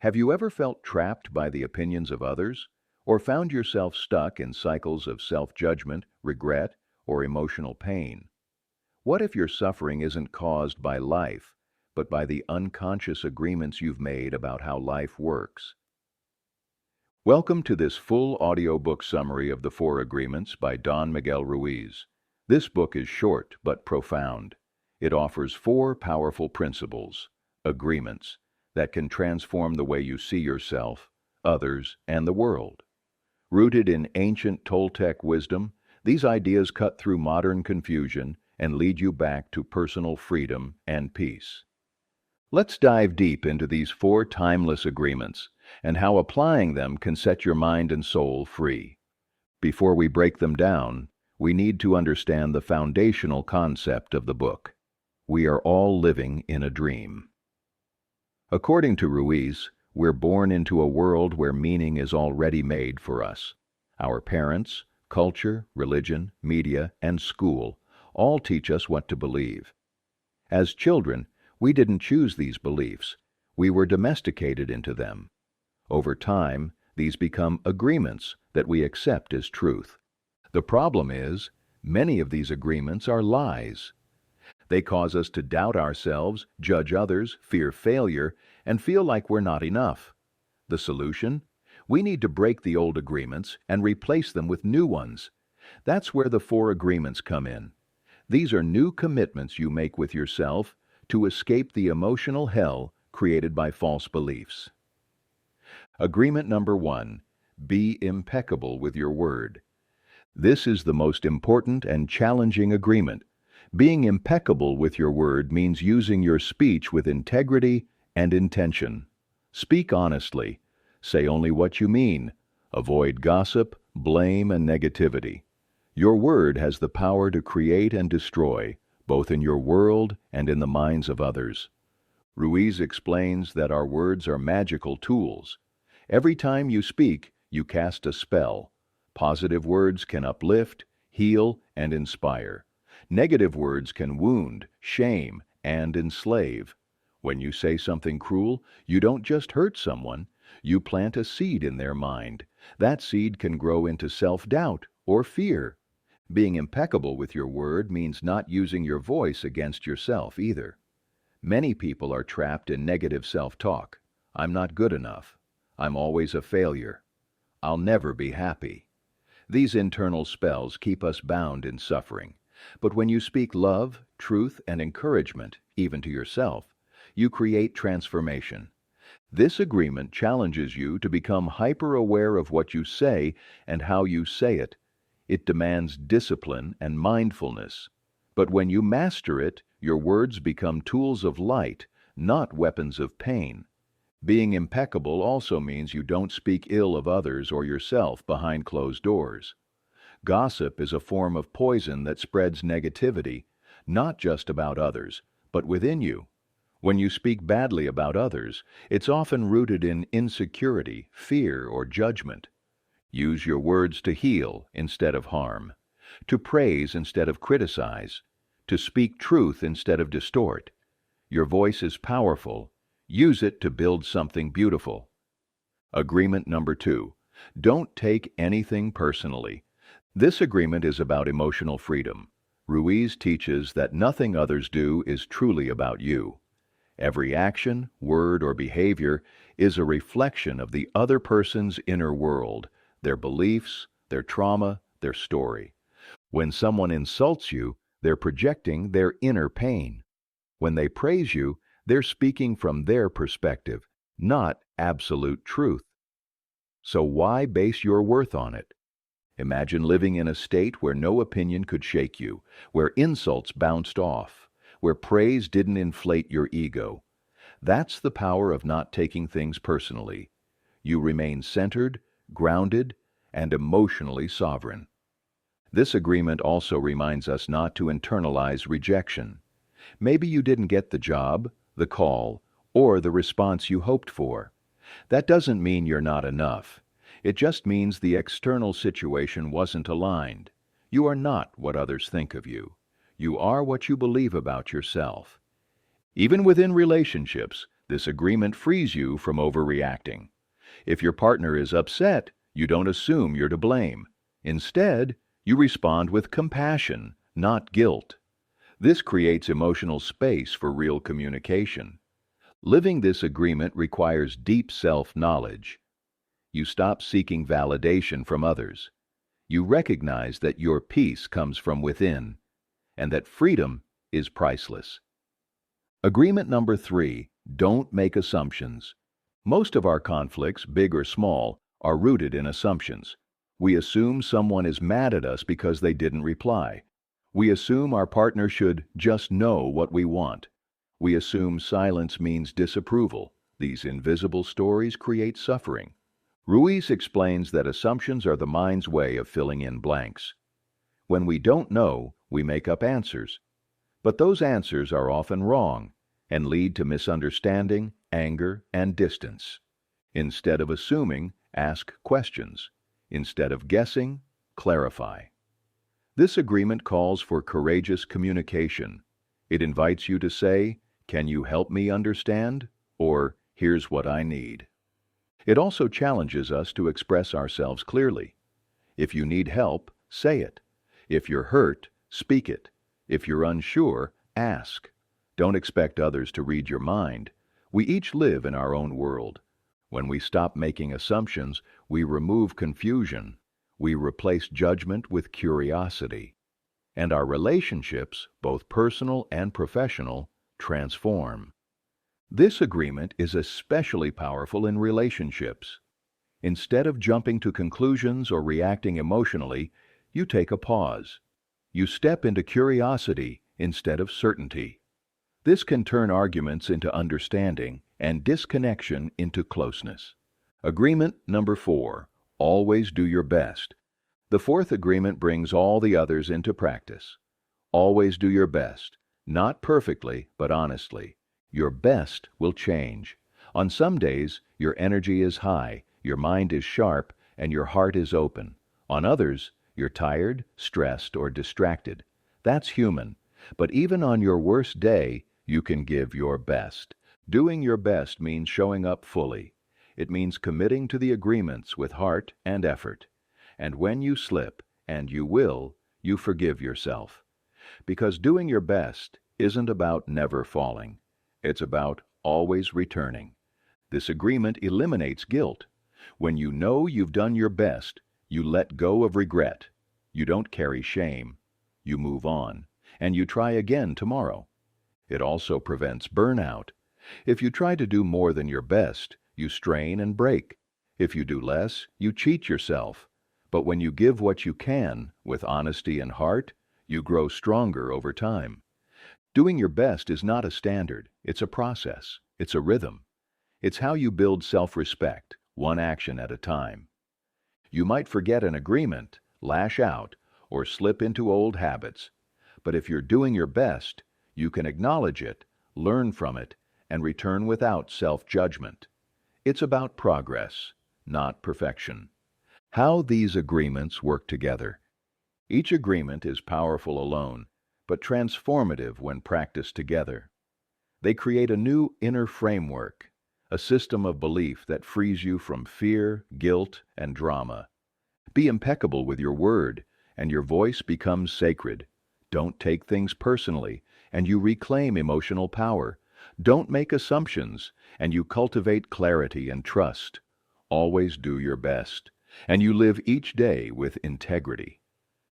Have you ever felt trapped by the opinions of others, or found yourself stuck in cycles of self-judgment, regret, or emotional pain? What if your suffering isn't caused by life, but by the unconscious agreements you've made about how life works? Welcome to this full audiobook summary of the Four Agreements by Don Miguel Ruiz. This book is short but profound. It offers four powerful principles, agreements, that can transform the way you see yourself, others, and the world. Rooted in ancient Toltec wisdom, these ideas cut through modern confusion and lead you back to personal freedom and peace. Let's dive deep into these four timeless agreements and how applying them can set your mind and soul free. Before we break them down, we need to understand the foundational concept of the book. We are all living in a dream. According to Ruiz, we're born into a world where meaning is already made for us. Our parents, culture, religion, media, and school all teach us what to believe. As children, we didn't choose these beliefs. We were domesticated into them. Over time, these become agreements that we accept as truth. The problem is, many of these agreements are lies. They cause us to doubt ourselves, judge others, fear failure, and feel like we're not enough. The solution? We need to break the old agreements and replace them with new ones. That's where the four agreements come in. These are new commitments you make with yourself to escape the emotional hell created by false beliefs. Agreement number 1. Be impeccable with your word. This is the most important and challenging agreement. Being impeccable with your word means using your speech with integrity and intention. Speak honestly. Say only what you mean. Avoid gossip, blame, and negativity. Your word has the power to create and destroy, both in your world and in the minds of others. Ruiz explains that our words are magical tools. Every time you speak, you cast a spell. Positive words can uplift, heal, and inspire. Negative words can wound, shame, and enslave. When you say something cruel, you don't just hurt someone, you plant a seed in their mind. That seed can grow into self-doubt or fear. Being impeccable with your word means not using your voice against yourself either. Many people are trapped in negative self-talk. I'm not good enough. I'm always a failure. I'll never be happy. These internal spells keep us bound in suffering. But when you speak love, truth, and encouragement, even to yourself, you create transformation. This agreement challenges you to become hyper-aware of what you say and how you say it. It demands discipline and mindfulness. But when you master it, your words become tools of light, not weapons of pain. Being impeccable also means you don't speak ill of others or yourself behind closed doors. Gossip is a form of poison that spreads negativity, not just about others, but within you. When you speak badly about others, it's often rooted in insecurity, fear, or judgment. Use your words to heal instead of harm, to praise instead of criticize, to speak truth instead of distort. Your voice is powerful. Use it to build something beautiful. Agreement number 2. Don't take anything personally. This agreement is about emotional freedom. Ruiz teaches that nothing others do is truly about you. Every action, word, or behavior is a reflection of the other person's inner world, their beliefs, their trauma, their story. When someone insults you, they're projecting their inner pain. When they praise you, they're speaking from their perspective, not absolute truth. So why base your worth on it? Imagine living in a state where no opinion could shake you, where insults bounced off, where praise didn't inflate your ego. That's the power of not taking things personally. You remain centered, grounded, and emotionally sovereign. This agreement also reminds us not to internalize rejection. Maybe you didn't get the job, the call, or the response you hoped for. That doesn't mean you're not enough. It just means the external situation wasn't aligned. You are not what others think of you. You are what you believe about yourself. Even within relationships, This agreement frees you from overreacting. If your partner is upset, you don't assume you're to blame. Instead, you respond with compassion, not guilt. This creates emotional space for real communication. Living this agreement requires deep self-knowledge. You stop seeking validation from others. You recognize that your peace comes from within, and that freedom is priceless. Agreement number 3, don't make assumptions. Most of our conflicts, big or small, are rooted in assumptions. We assume someone is mad at us because they didn't reply. We assume our partner should just know what we want. We assume silence means disapproval. These invisible stories create suffering. Ruiz explains that assumptions are the mind's way of filling in blanks. When we don't know, we make up answers. But those answers are often wrong and lead to misunderstanding, anger, and distance. Instead of assuming, ask questions. Instead of guessing, clarify. This agreement calls for courageous communication. It invites you to say, "Can you help me understand?" or "Here's what I need." It also challenges us to express ourselves clearly. If you need help, say it. If you're hurt, speak it. If you're unsure, ask. Don't expect others to read your mind. We each live in our own world. When we stop making assumptions, we remove confusion. We replace judgment with curiosity. And our relationships, both personal and professional, transform. This agreement is especially powerful in relationships. Instead of jumping to conclusions or reacting emotionally, you take a pause. You step into curiosity instead of certainty. This can turn arguments into understanding and disconnection into closeness. Agreement number 4, always do your best. The fourth agreement brings all the others into practice. Always do your best, not perfectly, but honestly. Your best will change. On some days, your energy is high, your mind is sharp, and your heart is open. On others, you're tired, stressed, or distracted. That's human. But even on your worst day, you can give your best. Doing your best means showing up fully. It means committing to the agreements with heart and effort. And when you slip, and you will, you forgive yourself. Because doing your best isn't about never falling. It's about always returning. This agreement eliminates guilt. When you know you've done your best, you let go of regret. You don't carry shame. You move on, and you try again tomorrow. It also prevents burnout. If you try to do more than your best, you strain and break. If you do less, you cheat yourself. But when you give what you can, with honesty and heart, you grow stronger over time. Doing your best is not a standard. It's a process. It's a rhythm. It's how you build self-respect, one action at a time. You might forget an agreement, lash out, or slip into old habits. But if you're doing your best, you can acknowledge it, learn from it, and return without self-judgment. It's about progress, not perfection. How these agreements work together. Each agreement is powerful alone, but transformative when practiced together. They create a new inner framework, a system of belief that frees you from fear, guilt, and drama. Be impeccable with your word, and your voice becomes sacred. Don't take things personally, and you reclaim emotional power. Don't make assumptions, and you cultivate clarity and trust. Always do your best, and you live each day with integrity.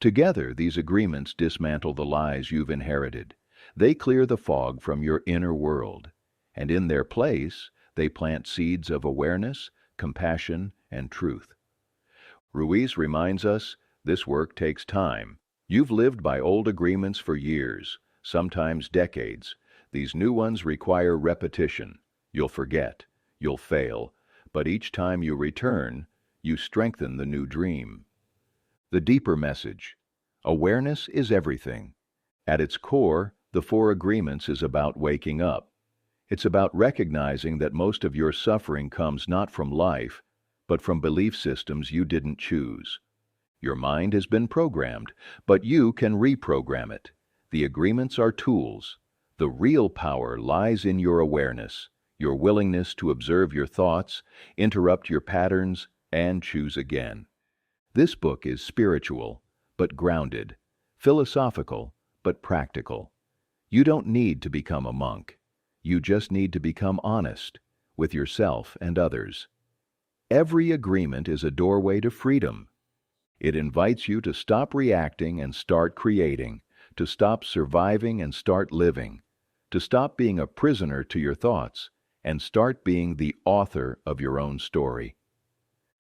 Together, these agreements dismantle the lies you've inherited. They clear the fog from your inner world, and in their place, they plant seeds of awareness, compassion, and truth. Ruiz reminds us this work takes time. You've lived by old agreements for years, sometimes decades. These new ones require repetition. You'll forget, you'll fail, but each time you return, you strengthen the new dream. The deeper message. Awareness is everything. At its core, the 4 agreements is about waking up. It's about recognizing that most of your suffering comes not from life, but from belief systems you didn't choose. Your mind has been programmed, but you can reprogram it. The agreements are tools. The real power lies in your awareness, your willingness to observe your thoughts, interrupt your patterns, and choose again. This book is spiritual, but grounded, philosophical, but practical. You don't need to become a monk. You just need to become honest with yourself and others. Every agreement is a doorway to freedom. It invites you to stop reacting and start creating, to stop surviving and start living, to stop being a prisoner to your thoughts and start being the author of your own story.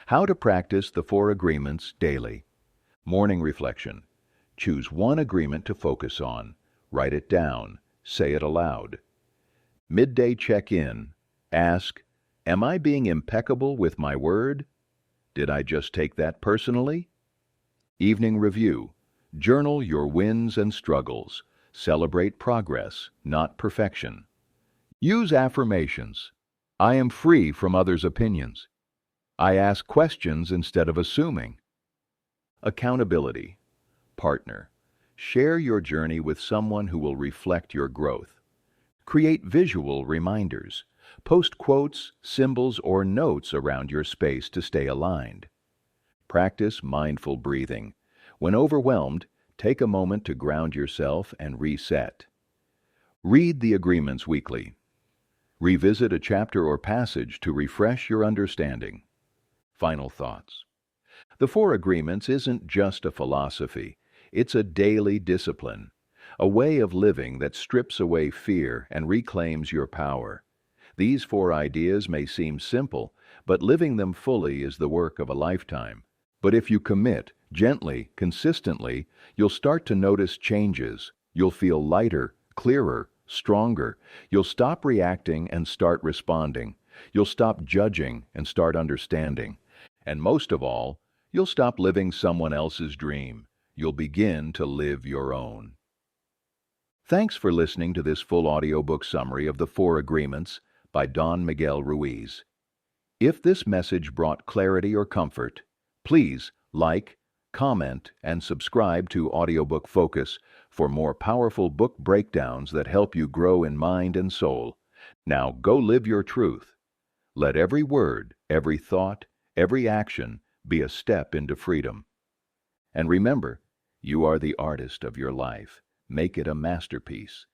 How to practice the 4 agreements daily. Morning reflection. Choose one agreement to focus on. Write it down. Say it aloud. Midday check-in. Ask, am I being impeccable with my word? Did I just take that personally? Evening review. Journal your wins and struggles. Celebrate progress, not perfection. Use affirmations. I am free from others' opinions. I ask questions instead of assuming. Accountability. Partner. Share your journey with someone who will reflect your growth. Create visual reminders. Post quotes, symbols, or notes around your space to stay aligned. Practice mindful breathing. When overwhelmed, take a moment to ground yourself and reset. Read the agreements weekly. Revisit a chapter or passage to refresh your understanding. Final thoughts. The 4 agreements isn't just a philosophy. It's a daily discipline, a way of living that strips away fear and reclaims your power. These 4 ideas may seem simple, but living them fully is the work of a lifetime. But if you commit, gently, consistently, you'll start to notice changes. You'll feel lighter, clearer, stronger. You'll stop reacting and start responding. You'll stop judging and start understanding. And most of all, you'll stop living someone else's dream. You'll begin to live your own. Thanks for listening to this full audiobook summary of the 4 Agreements by Don Miguel Ruiz. If this message brought clarity or comfort, please like, comment, and subscribe to Audiobook Focus for more powerful book breakdowns that help you grow in mind and soul. Now go live your truth. Let every word, every thought, every action be a step into freedom. And remember, you are the artist of your life. Make it a masterpiece.